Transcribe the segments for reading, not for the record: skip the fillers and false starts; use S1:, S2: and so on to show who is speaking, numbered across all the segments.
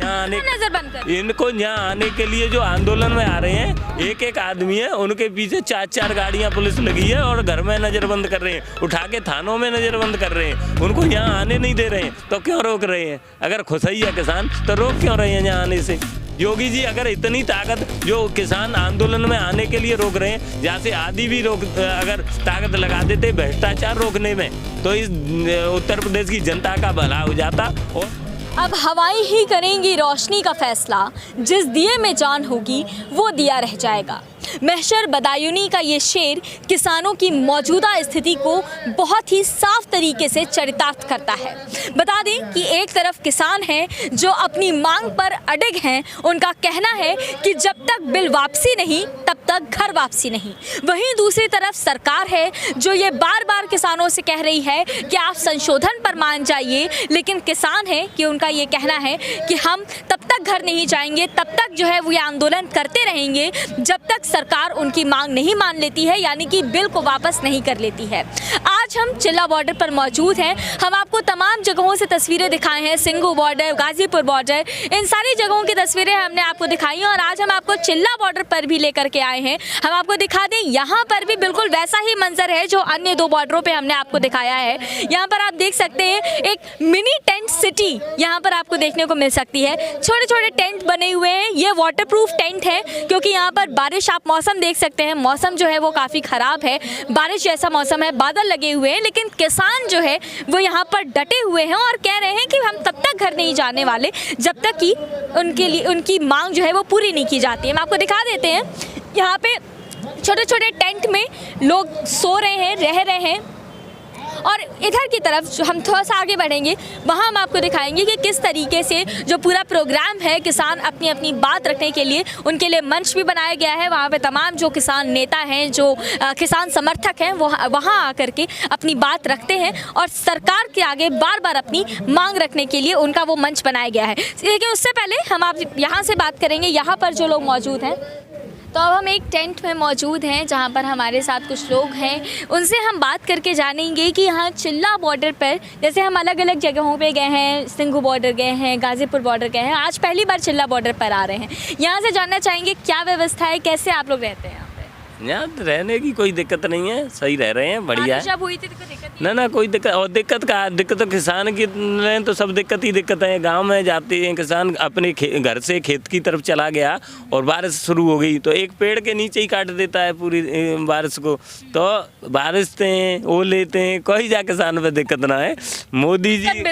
S1: नजर बंद कर,
S2: इनको यहाँ आने के लिए जो आंदोलन में आ रहे हैं, एक एक आदमी है, उनके पीछे 4-4 गाड़ियाँ पुलिस लगी है और घर में नजरबंद कर रहे हैं, उठा के थानों में नजरबंद कर रहे हैं, उनको यहाँ आने नहीं दे रहे हैं। तो क्यों रोक रहे हैं? अगर खुश ही है किसान तो रोक क्यों रहे हैं यहाँ आने से? योगी जी अगर इतनी ताकत जो किसान आंदोलन में आने के लिए रोक रहे हैं, जहाँ से आदि भी अगर ताकत लगा देते भ्रष्टाचार रोकने में, तो इस उत्तर प्रदेश की जनता का भला हो जाता। और
S1: अब हवाएं ही करेंगी रोशनी का फैसला, जिस दिए में जान होगी वो दिया रह जाएगा। महशर बदायूनी का ये शेर किसानों की मौजूदा स्थिति को बहुत ही साफ तरीके से चरितार्थ करता है। बता दें कि एक तरफ किसान हैं जो अपनी मांग पर अडिग हैं, उनका कहना है कि जब तक बिल वापसी नहीं तब तक घर वापसी नहीं। वहीं दूसरी तरफ सरकार है जो ये बार बार किसानों से कह रही है कि आप संशोधन पर मान जाइए, लेकिन किसान है कि उनका ये कहना है कि हम तब तक घर नहीं जाएंगे, तब तक जो है वो ये आंदोलन करते रहेंगे जब तक सरकार उनकी मांग नहीं मान लेती है, यानी कि बिल को वापस नहीं कर लेती है। आज हम चिल्ला बॉर्डर पर मौजूद हैं। हम आपको तमाम जगहों से तस्वीरें दिखाए हैं, सिंघू बॉर्डर, गाजीपुर बॉर्डर, इन सारी जगहों की तस्वीरें हमने आपको दिखाई हैं और आज हम आपको चिल्ला बॉर्डर पर भी लेकर के आए हैं। हम आपको दिखा दें, यहाँ पर भी बिल्कुल वैसा ही मंजर है जो अन्य 2 बॉर्डरों पर हमने आपको दिखाया है। यहाँ पर आप देख सकते हैं एक मिनी टेंट सिटी यहाँ पर आपको देखने को मिल सकती है। छोटे छोटे टेंट बने हुए हैं, ये वाटरप्रूफ टेंट है क्योंकि यहाँ पर बारिश, आप मौसम देख सकते हैं, मौसम जो है वो काफ़ी ख़राब है, बारिश जैसा मौसम है, बादल लगे हुए हैं, लेकिन किसान जो है वो यहाँ पर डटे हुए हैं और कह रहे हैं कि हम तब तक घर नहीं जाने वाले जब तक कि उनके लिए उनकी मांग जो है वो पूरी नहीं की जाती है। हम आपको दिखा देते हैं, यहाँ पे छोटे छोटे टेंट में लोग सो रहे हैं, रह रहे हैं। और इधर की तरफ जो हम थोड़ा सा आगे बढ़ेंगे, वहाँ हम आपको दिखाएंगे कि किस तरीके से जो पूरा प्रोग्राम है, किसान अपनी अपनी बात रखने के लिए उनके लिए मंच भी बनाया गया है। वहाँ पे तमाम जो किसान नेता हैं, जो किसान समर्थक हैं, वो वहाँ आकर के अपनी बात रखते हैं और सरकार के आगे बार बार अपनी मांग रखने के लिए उनका वो मंच बनाया गया है। लेकिन उससे पहले हम आप यहाँ से बात करेंगे, यहाँ पर जो लोग मौजूद हैं। तो अब हम एक टेंट में मौजूद हैं जहां पर हमारे साथ कुछ लोग हैं, उनसे हम बात करके जानेंगे कि यहाँ चिल्ला बॉर्डर पर, जैसे हम अलग अलग जगहों पे गए हैं, सिंघू बॉर्डर गए हैं, गाजीपुर बॉर्डर गए हैं, आज पहली बार चिल्ला बॉर्डर पर आ रहे हैं। यहाँ से जानना चाहेंगे क्या व्यवस्था है, कैसे आप लोग रहते हैं?
S2: यहाँ रहने की कोई दिक्कत नहीं है, सही रह रहे हैं, बढ़िया है।
S1: जब हुई थी तो दिक्कत
S2: ना कोई दिक्कत, और दिक्कत का दिक्कत तो किसान की तो सब दिक्कत ही दिक्कत है। गांव में जाते हैं किसान, अपने घर से खेत की तरफ चला गया और बारिश शुरू हो गई तो एक पेड़ के नीचे ही काट देता है पूरी बारिश को। तो बारिश से वो लेते हैं, कोई जा किसान पे दिक्कत ना है। मोदी जी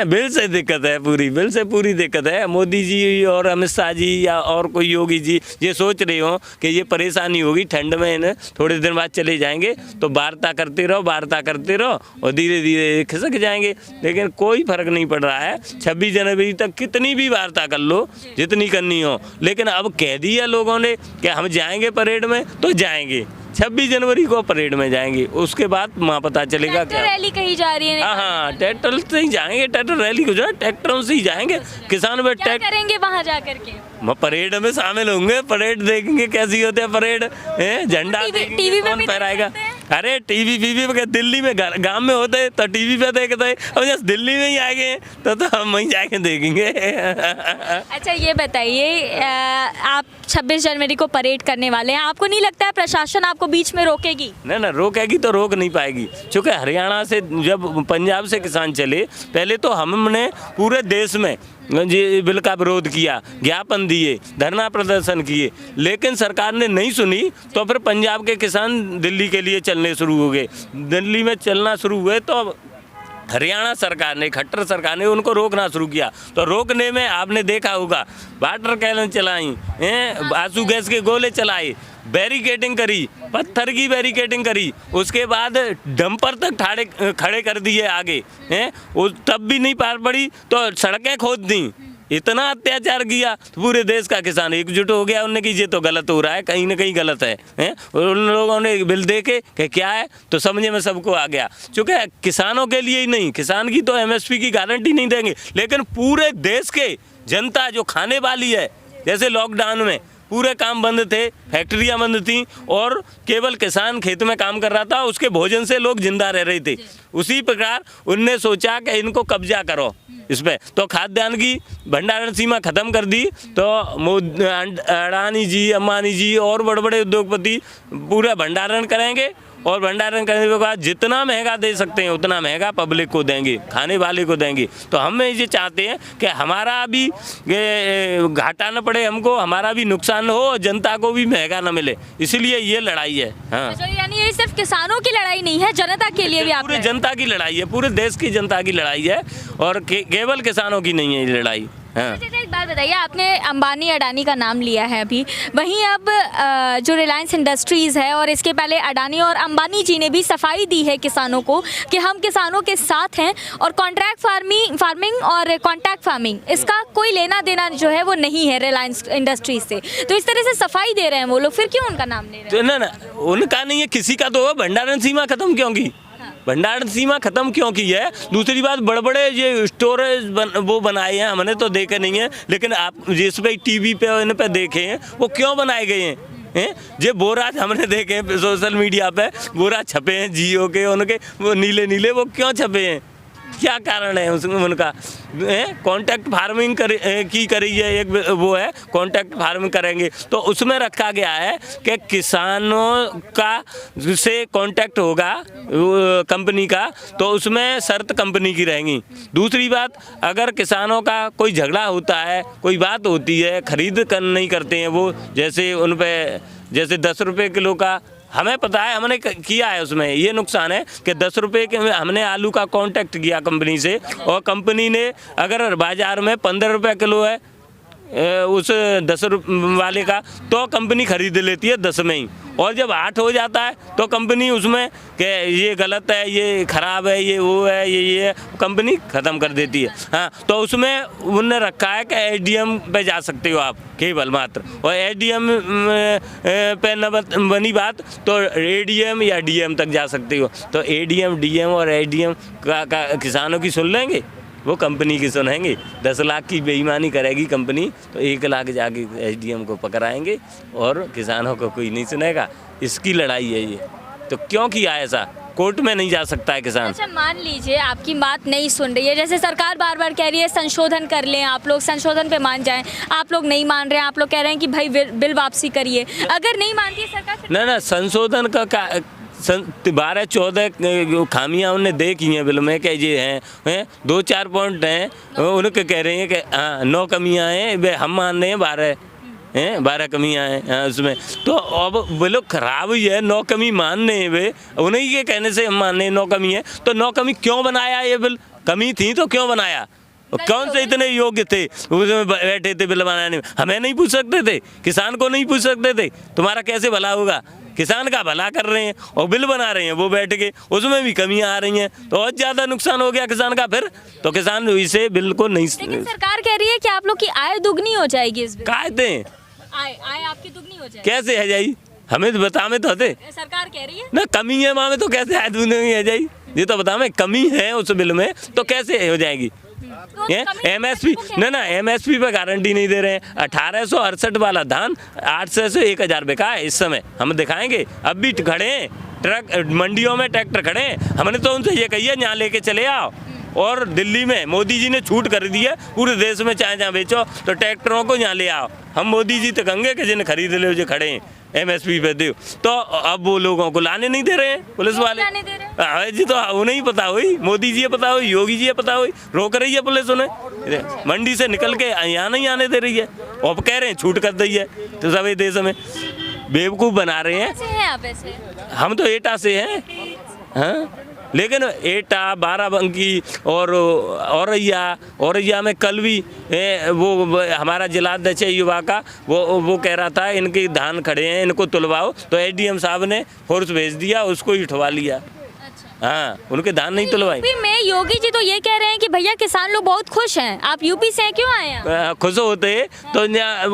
S2: बिल से दिक्कत है, बिल से पूरी दिक्कत है। मोदी जी और अमित शाह जी या और कोई योगी जी ये सोच रहे हो कि ये परेशानी होगी, ठंड में इन्हें थोड़े दिन बाद चले जाएंगे तो वार्ता करते रहो और धीरे धीरे खिसक जाएंगे, लेकिन कोई फर्क नहीं पड़ रहा है। 26 जनवरी तक कितनी भी वार्ता कर लो, जितनी करनी हो, लेकिन अब कह दिया लोगों ने कि हम जाएंगे परेड में तो जाएंगे, 26 जनवरी को परेड में जाएंगे, उसके बाद वहाँ पता चलेगा क्या
S1: रैली कही जा रही है।
S2: हाँ, ट्रैक्टर से ही जाएंगे, ट्रैक्टर रैली को जो है ट्रैक्टरों से ही जाएंगे। किसान में
S1: क्या करेंगे वहाँ जा करके?
S2: परेड में शामिल होंगे, परेड देखेंगे कैसी होती है परेड, झंडा
S1: टीवी में
S2: कौन फहराएगा। अरे टीवी दिल्ली में गांव में होते तो टीवी पे देखते, और जब दिल्ली में ही आ गए तो हम वहीं जाके देखेंगे।
S1: अच्छा ये बताइए, आप 26 जनवरी को परेड करने वाले हैं, आपको नहीं लगता है प्रशासन आपको बीच में रोकेगी?
S2: ना रोकेगी तो रोक नहीं पाएगी, क्योंकि हरियाणा से जब पंजाब से किसान चले, पहले तो हमने पूरे देश में जी बिल का विरोध किया, ज्ञापन दिए, धरना प्रदर्शन किए, लेकिन सरकार ने नहीं सुनी। तो फिर पंजाब के किसान दिल्ली के लिए चलने शुरू हो गए। दिल्ली में चलना शुरू हुए तो हरियाणा सरकार ने, खट्टर सरकार ने उनको रोकना शुरू किया। तो रोकने में आपने देखा होगा, वाटर कैनन चलाई, आंसू गैस के गोले चलाए, बैरिकेडिंग करी, पत्थर की बैरिकेडिंग करी, उसके बाद डंपर तक खड़े कर दिए आगे, तब भी नहीं पार पड़ी तो सड़कें खोद दी। इतना अत्याचार किया तो पूरे देश का किसान एकजुट हो गया, उन्होंने कि ये तो गलत हो रहा है, कहीं ना कहीं गलत है। उन लोगों ने बिल देखे कि क्या है तो समझे में सबको आ गया। चूँकि किसानों के लिए ही नहीं, किसान की तो MSP की गारंटी नहीं देंगे, लेकिन पूरे देश के जनता जो खाने वाली है, जैसे लॉकडाउन में पूरे काम बंद थे, फैक्ट्रियां बंद थीं और केवल किसान खेत में काम कर रहा था, उसके भोजन से लोग जिंदा रह रहे थे। उसी प्रकार उनने सोचा कि इनको कब्जा करो इस पे, तो खाद्यान्न की भंडारण सीमा खत्म कर दी। तो अडानी जी, अंबानी जी और बड़े बड़े उद्योगपति पूरा भंडारण करेंगे और भंडारण करने के बाद जितना महंगा दे सकते हैं उतना महंगा पब्लिक को देंगे, खाने वाले को देंगे। तो हम ये चाहते हैं कि हमारा भी घाटा न पड़े, हमको हमारा भी नुकसान हो और जनता को भी महंगा न मिले, इसलिए ये लड़ाई है। हाँ,
S1: अच्छा, यानी ये सिर्फ किसानों की लड़ाई नहीं है, जनता के लिए भी आप
S2: पूरे जनता की लड़ाई है, पूरे देश की जनता की लड़ाई है और केवल किसानों की नहीं है ये लड़ाई। हाँ।
S1: अच्छा, एक बात बताइए, आपने अंबानी अडानी का नाम लिया है अभी, वहीं अब जो रिलायंस इंडस्ट्रीज़ है और इसके पहले अडानी और अंबानी जी ने भी सफाई दी है किसानों को कि हम किसानों के साथ हैं और कॉन्ट्रैक्ट फार्मिंग और कॉन्ट्रैक्ट फार्मिंग इसका कोई लेना देना जो है वो नहीं है रिलायंस इंडस्ट्रीज से। तो इस तरह से सफाई दे रहे हैं वो लोग, फिर क्यों उनका नाम ले रहे हैं?
S2: तो ना उनका नहीं है, किसी का तो भंडारण सीमा खत्म क्यों की? भंडारण सीमा खत्म क्यों की है? दूसरी बात, बड़े बड़े ये स्टोरेज वो बनाए हैं, हमने तो देखे नहीं है, लेकिन आप जिस पे टीवी पे इन पे देखे हैं वो क्यों बनाए गए हैं? ये बोरा हमने देखे हैं सोशल मीडिया पे, बोरा छपे हैं जियो के, उनके वो नीले नीले, वो क्यों छपे हैं? क्या कारण है उसमें उनका? कॉन्ट्रैक्ट फार्मिंग की करी है, एक वो है कॉन्ट्रैक्ट फार्मिंग करेंगे, तो उसमें रखा गया है कि किसानों का से कॉन्ट्रैक्ट होगा कंपनी का, तो उसमें शर्त कंपनी की रहेंगी। दूसरी बात, अगर किसानों का कोई झगड़ा होता है, कोई बात होती है, खरीद नहीं करते हैं वो, जैसे उन पे जैसे 10 रुपये किलो का, हमें पता है, हमने किया है, उसमें ये नुकसान है कि 10 रुपये के हमने आलू का कॉन्टैक्ट किया कंपनी से और कंपनी ने अगर बाज़ार में 15 रुपये किलो है उस 10 वाले का, तो कंपनी खरीद लेती है 10 में ही, और जब 8 हो जाता है तो कंपनी उसमें कि ये गलत है, ये ख़राब है, ये वो है, ये कंपनी ख़त्म कर देती है। हाँ, तो उसमें उन्होंने रखा है कि एडीएम पे जा सकते हो आप केवल मात्र, और एडीएम पे न बनी बात तो एडीएम या डीएम तक जा सकते हो। तो एडीएम, डीएम और एडीएम का किसानों की सुन लेंगे, वो कंपनी की सुनेंगे। 10 लाख की बेईमानी करेगी कंपनी तो 1 लाख जाके एसडीएम को पकड़ाएंगे और किसानों को कोई नहीं सुनेगा। इसकी लड़ाई है ये। तो क्यों किया ऐसा? कोर्ट में नहीं जा सकता है किसान।
S1: अच्छा, मान लीजिए आपकी बात नहीं सुन रही है, जैसे सरकार बार बार कह रही है संशोधन कर लें, आप लोग संशोधन पे मान जाएं, आप लोग नहीं मान रहे हैं, आप लोग कह रहे हैं कि भाई बिल वापसी करिए, अगर नहीं मानती है सरकार?
S2: ना संशोधन का 12-14 खामियां उन्होंने देखी हैं बिल में कि ये हैं 2-4 पॉइंट हैं, उनके कह रहे हैं कि हाँ 9 कमियां हैं, वे हम मान रहे हैं 12 कमियां हैं उसमें। तो अब बिल खराब ही है, 9 कमी मान रहे हैं वे, उन्हीं के कहने से हम मान रहे हैं 9 कमी है। तो 9 कमी क्यों बनाया ये बिल? कमी थी तो क्यों बनाया? कौन से इतने योग्य थे उसमें बैठे थे बिल बनाने में? हमें नहीं पूछ सकते थे, किसान को नहीं पूछ सकते थे, तुम्हारा कैसे भला होगा? किसान का भला कर रहे हैं और बिल बना रहे हैं वो बैठ के, उसमें भी कमियां आ रही हैं, तो और ज़्यादा नुकसान हो गया किसान का। फिर तो किसान इसे बिल को नहीं।
S1: लेकिन सरकार कह रही है कि आप लोग की आय दुगनी हो जाएगी इस बिल।
S2: कहते हैं
S1: आय आपकी दुगनी हो जाएगी।
S2: कैसे है जाई? हमें तो बता में तो होते
S1: सरकार कह रही है
S2: ना कमी है वहाँ में, तो कैसे आय दुगनी है जाई? ये तो बता में कमी है उस बिल में, तो कैसे हो जाएगी? एमएसपी ना एमएसपी पे गारंटी नहीं दे रहे हैं। 1868 वाला धान 800 से 1000 बिका है इस समय, हम दिखाएंगे। अब भी खड़े हैं ट्रक मंडियों में, ट्रैक्टर खड़े हैं, हमने तो उनसे ये कही है यहाँ लेके चले आओ। और दिल्ली में मोदी जी ने छूट कर दी है, पूरे देश में चाहे जहाँ बेचो तो ट्रैक्टरों को यहाँ ले आओ। हम मोदी जी तो कहेंगे कि जिन्हें खरीद ले जो खड़े हैं एमएसपी पे दो, तो अब वो लोगों को लाने नहीं दे रहे हैं पुलिस वाले। जी तो उन्हें ही पता हुई, मोदी जी पता हुई, योगी जी पता हुई, रोक रही है पुलिस उन्हें, मंडी से निकल के यहाँ नहीं आने दे रही है। अब कह रहे हैं छूट कर दी है, तो सभी देश में बेवकूफ़ बना रहे हैं। हम तो एटा से हैं, हाँ, लेकिन एटा, बाराबंकी और औरैया में कल भी वो हमारा जिला अध्यक्ष युवा का वो कह रहा था इनके धान खड़े हैं, इनको तुलवाओ, तो एडीएम साहब ने फोर्स भेज दिया, उसको ही उठवा लिया। हाँ, उनके धान नहीं तुलवाए।
S1: यूपी में योगी जी तो ये कह रहे हैं कि भैया किसान लोग बहुत खुश हैं, आप यूपी से हैं, क्यों आए हैं?
S2: खुश होते तो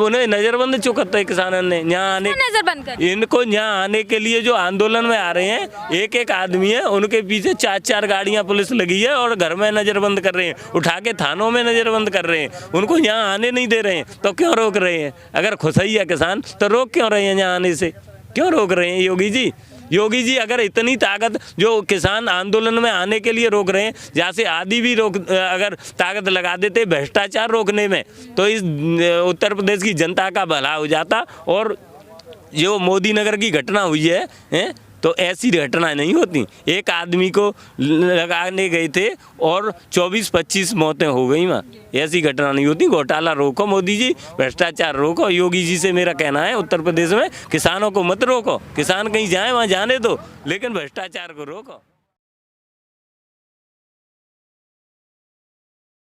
S2: उन्हें नजरबंद क्यों करते हैं किसानों ने यहाँ आने?
S1: नजर बंद कर
S2: इनको यहाँ आने के लिए जो आंदोलन में आ रहे हैं, एक एक आदमी है, उनके पीछे 4-4 गाड़ियाँ पुलिस लगी है और घर में नजरबंद कर रहे हैं, उठा के थानों में नजरबंद कर रहे हैं, उनको यहाँ आने नहीं दे रहे हैं। तो क्यों रोक रहे हैं? अगर खुश ही है किसान तो रोक क्यों रहे हैं? यहाँ आने से क्यों रोक रहे हैं योगी जी? योगी जी अगर इतनी ताकत जो किसान आंदोलन में आने के लिए रोक रहे हैं, जहाँ से आदि भी अगर ताकत लगा देते भ्रष्टाचार रोकने में, तो इस उत्तर प्रदेश की जनता का भला हो जाता। और जो मोदी नगर की घटना हुई है, तो ऐसी घटना नहीं होती। एक आदमी को लगाने गए थे और 24-25 मौतें हो गई वहाँ, ऐसी घटना नहीं होती। घोटाला रोको मोदी जी, भ्रष्टाचार रोको। योगी जी से मेरा कहना है उत्तर प्रदेश में किसानों को मत रोको, किसान कहीं जाए वहाँ जाने दो, लेकिन भ्रष्टाचार को रोको।